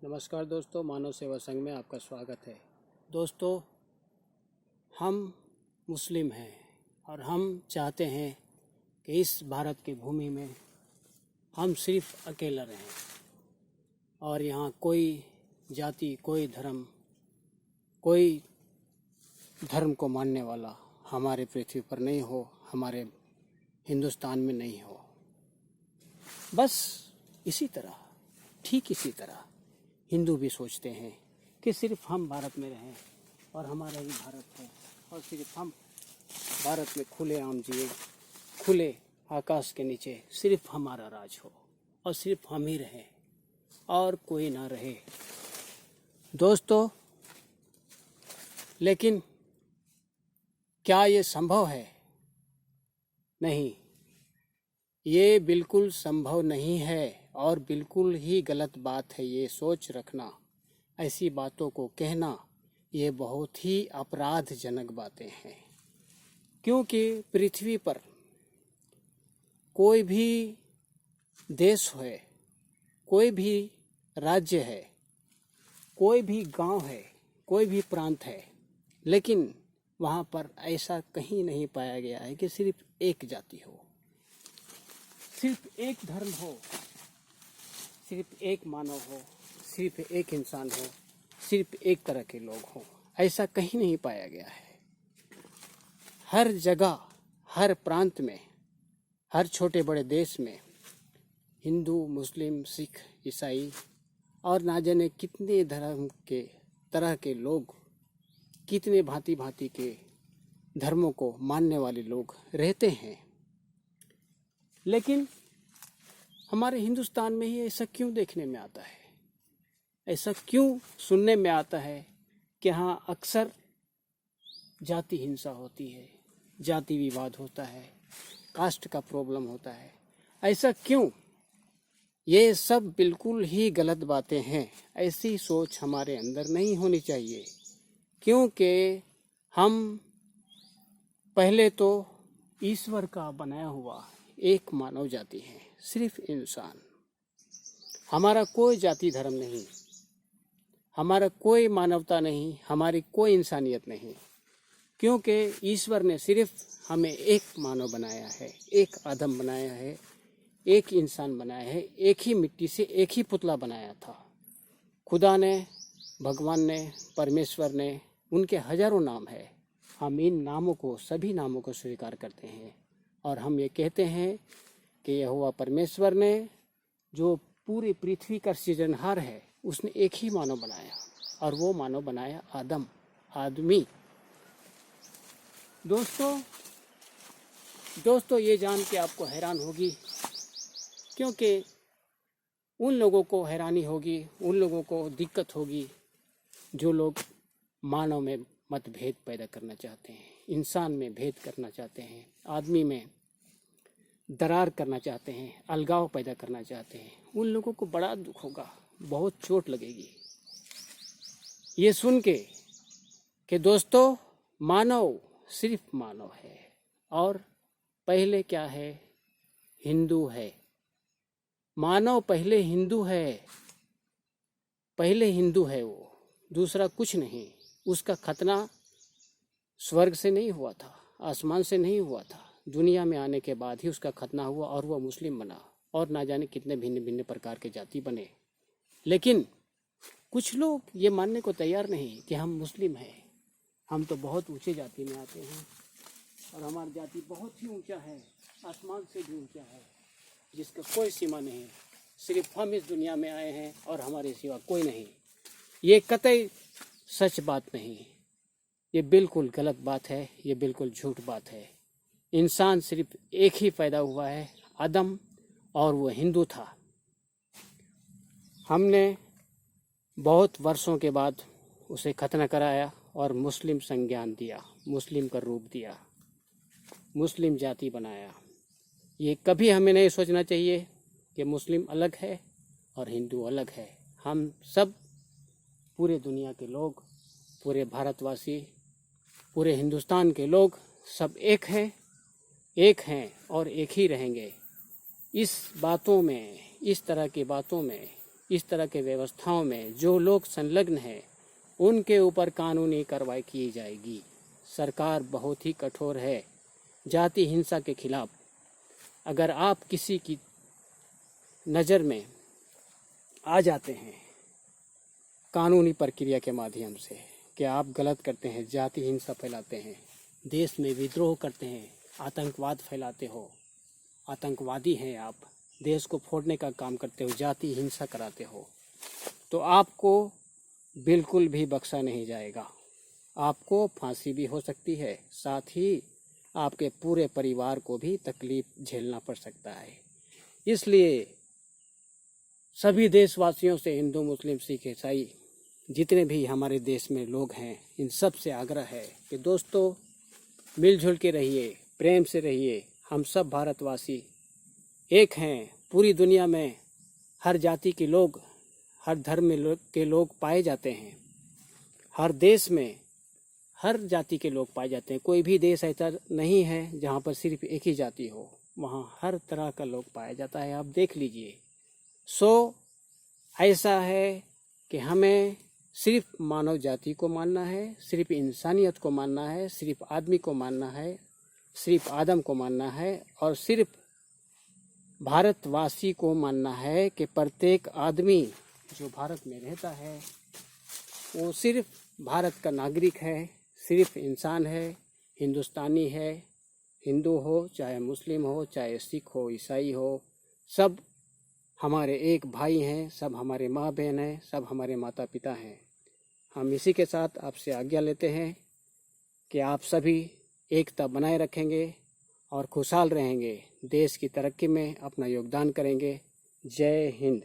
नमस्कार दोस्तों, मानव सेवा संघ में आपका स्वागत है। दोस्तों, हम मुस्लिम हैं और हम चाहते हैं कि इस भारत की भूमि में हम सिर्फ अकेला रहें और यहाँ कोई जाति, कोई धर्म को मानने वाला हमारे पृथ्वी पर नहीं हो, हमारे हिंदुस्तान में नहीं हो। बस इसी तरह, ठीक इसी तरह हिंदू भी सोचते हैं कि सिर्फ हम भारत में रहें और हमारा ही भारत है और सिर्फ हम भारत में खुले आम जिए, खुले आकाश के नीचे सिर्फ हमारा राज हो और सिर्फ हम ही रहें और कोई ना रहे। दोस्तों, लेकिन क्या ये संभव है? नहीं, ये बिल्कुल संभव नहीं है और बिल्कुल ही गलत बात है ये सोच रखना। ऐसी बातों को कहना ये बहुत ही अपराधजनक बातें हैं, क्योंकि पृथ्वी पर कोई भी देश है, कोई भी राज्य है, कोई भी गांव है, कोई भी प्रांत है, लेकिन वहाँ पर ऐसा कहीं नहीं पाया गया है कि सिर्फ एक जाति हो, सिर्फ एक धर्म हो, सिर्फ एक मानव हो, सिर्फ एक इंसान हो, सिर्फ एक तरह के लोग हों। ऐसा कहीं नहीं पाया गया है। हर जगह, हर प्रांत में, हर छोटे बड़े देश में हिंदू, मुस्लिम, सिख, ईसाई और ना जाने कितने धर्म के तरह के लोग, कितने भांति भांति के धर्मों को मानने वाले लोग रहते हैं। लेकिन हमारे हिंदुस्तान में ही ऐसा क्यों देखने में आता है? ऐसा क्यों सुनने में आता है कि हाँ, अक्सर जाति हिंसा होती है, जाति विवाद होता है, कास्ट का प्रॉब्लम होता है? ऐसा क्यों? ये सब बिल्कुल ही गलत बातें हैं। ऐसी सोच हमारे अंदर नहीं होनी चाहिए, क्योंकि हम पहले तो ईश्वर का बनाया हुआ एक मानव जाति है, सिर्फ इंसान। हमारा कोई जाति धर्म नहीं, हमारा कोई मानवता नहीं, हमारी कोई इंसानियत नहीं, क्योंकि ईश्वर ने सिर्फ हमें एक मानव बनाया है, एक आदम बनाया है, एक इंसान बनाया है, एक ही मिट्टी से एक ही पुतला बनाया था। खुदा ने, भगवान ने, परमेश्वर ने, उनके हजारों नाम है। हम इन नामों को, सभी नामों को स्वीकार करते हैं और हम ये कहते हैं कि यहोवा परमेश्वर ने, जो पूरी पृथ्वी का सृजनहार है, उसने एक ही मानव बनाया और वो मानव बनाया आदमी। दोस्तों, ये जान के आपको हैरान होगी, क्योंकि उन लोगों को हैरानी होगी, उन लोगों को दिक्कत होगी जो लोग मानव में मतभेद पैदा करना चाहते हैं, इंसान में भेद करना चाहते हैं, आदमी में दरार करना चाहते हैं, अलगाव पैदा करना चाहते हैं। उन लोगों को बड़ा दुख होगा, बहुत चोट लगेगी ये सुन के कि दोस्तों, मानव सिर्फ मानव है और पहले क्या है? हिंदू है। मानव पहले हिंदू है, पहले हिंदू है वो, दूसरा कुछ नहीं। उसका खतना स्वर्ग से नहीं हुआ था, आसमान से नहीं हुआ था, दुनिया में आने के बाद ही उसका खतना हुआ और वह मुस्लिम बना और ना जाने कितने भिन्न भिन्न प्रकार के जाति बने। लेकिन कुछ लोग ये मानने को तैयार नहीं कि हम मुस्लिम हैं, हम तो बहुत ऊंचे जाति में आते हैं और हमारी जाति बहुत ही ऊंचा है, आसमान से भी ऊंचा है, जिसका कोई सीमा नहीं। सिर्फ हम इस दुनिया में आए हैं और हमारे सिवा कोई नहीं। ये कतई सच बात नहीं, ये बिल्कुल गलत बात है, ये बिल्कुल झूठ बात है। इंसान सिर्फ एक ही पैदा हुआ है, आदम, और वो हिंदू था। हमने बहुत वर्षों के बाद उसे खतना कराया और मुस्लिम संज्ञान दिया, मुस्लिम का रूप दिया, मुस्लिम जाति बनाया। ये कभी हमें नहीं सोचना चाहिए कि मुस्लिम अलग है और हिंदू अलग है। हम सब, पूरे दुनिया के लोग, पूरे भारतवासी, पूरे हिंदुस्तान के लोग सब एक हैं और एक ही रहेंगे। इस बातों में, इस तरह की बातों में इस तरह के व्यवस्थाओं में जो लोग संलग्न हैं उनके ऊपर कानूनी कार्रवाई की जाएगी। सरकार बहुत ही कठोर है जाति हिंसा के खिलाफ। अगर आप किसी की नज़र में आ जाते हैं कानूनी प्रक्रिया के माध्यम से कि आप गलत करते हैं, जाति हिंसा फैलाते हैं, देश में विद्रोह करते हैं, आतंकवाद फैलाते हो, आतंकवादी हैं आप, देश को फोड़ने का काम करते हो, जाति हिंसा कराते हो, तो आपको बिल्कुल भी बख्शा नहीं जाएगा। आपको फांसी भी हो सकती है, साथ ही आपके पूरे परिवार को भी तकलीफ झेलना पड़ सकता है। इसलिए सभी देशवासियों से, हिंदू, मुस्लिम, सिख, ईसाई जितने भी हमारे देश में लोग हैं, इन सब से आग्रह है कि दोस्तों मिलजुल के रहिए, प्रेम से रहिए। हम सब भारतवासी एक हैं। पूरी दुनिया में हर जाति के लोग, हर धर्म के लोग पाए जाते हैं। हर देश में हर जाति के लोग पाए जाते हैं। कोई भी देश ऐसा नहीं है जहाँ पर सिर्फ एक ही जाति हो, वहाँ हर तरह का लोग पाया जाता है। आप देख लीजिए। ऐसा है कि हमें सिर्फ मानव जाति को मानना है, सिर्फ इंसानियत को मानना है, सिर्फ आदमी को मानना है, सिर्फ आदम को मानना है और सिर्फ भारतवासी को मानना है कि प्रत्येक आदमी जो भारत में रहता है वो सिर्फ भारत का नागरिक है, सिर्फ इंसान है, हिंदुस्तानी है। हिंदू हो, चाहे मुस्लिम हो, चाहे सिख हो, ईसाई हो, सब हमारे एक भाई हैं, सब हमारे माँ बहन हैं, सब हमारे माता पिता हैं। हम इसी के साथ आपसे आज्ञा लेते हैं कि आप सभी एकता बनाए रखेंगे और खुशहाल रहेंगे, देश की तरक्की में अपना योगदान करेंगे। जय हिंद।